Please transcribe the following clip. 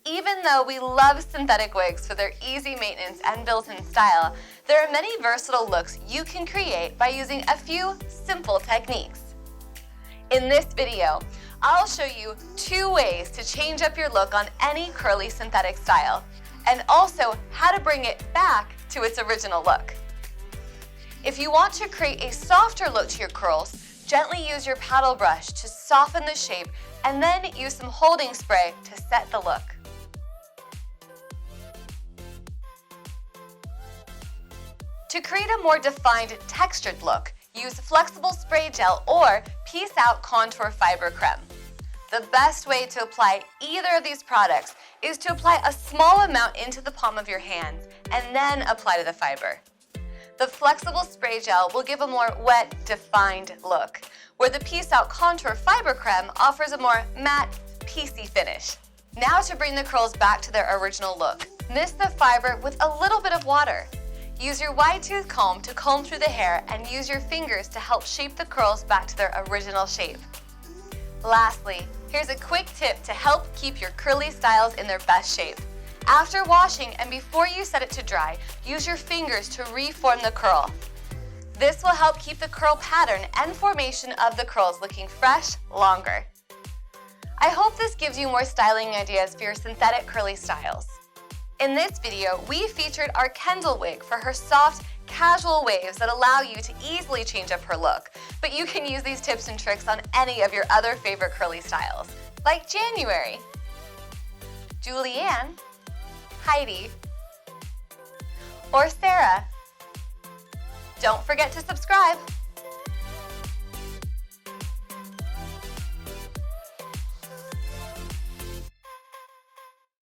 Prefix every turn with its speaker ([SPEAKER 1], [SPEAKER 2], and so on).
[SPEAKER 1] Even though we love synthetic wigs for their easy maintenance and built-in style, there are many versatile looks you can create by using a few simple techniques. In this video, I'll show you 2 ways to change up your look on any curly synthetic style, and also how to bring it back to its original look. If you want to create a softer look to your curls, gently use your paddle brush to soften the shape and then use some holding spray to set the look. To create a more defined textured look, use flexible spray gel or piece out contour fiber creme. The best way to apply either of these products is to apply a small amount into the palm of your hands and then apply to the fiber. The flexible spray gel will give a more wet, defined look, where the piece out contour fiber creme offers a more matte, piecey finish. Now to bring the curls back to their original look, mist the fiber with a little bit of water. Use your wide tooth comb to comb through the hair and use your fingers to help shape the curls back to their original shape. Lastly, here's a quick tip to help keep your curly styles in their best shape. After washing and before you set it to dry, use your fingers to reform the curl. This will help keep the curl pattern and formation of the curls looking fresh longer. I hope this gives you more styling ideas for your synthetic curly styles. In this video, we featured our Kendall wig for her soft, casual waves that allow you to easily change up her look, but you can use these tips and tricks on any of your other favorite curly styles, like January, Julianne, Heidi, or Sarah. Don't forget to subscribe.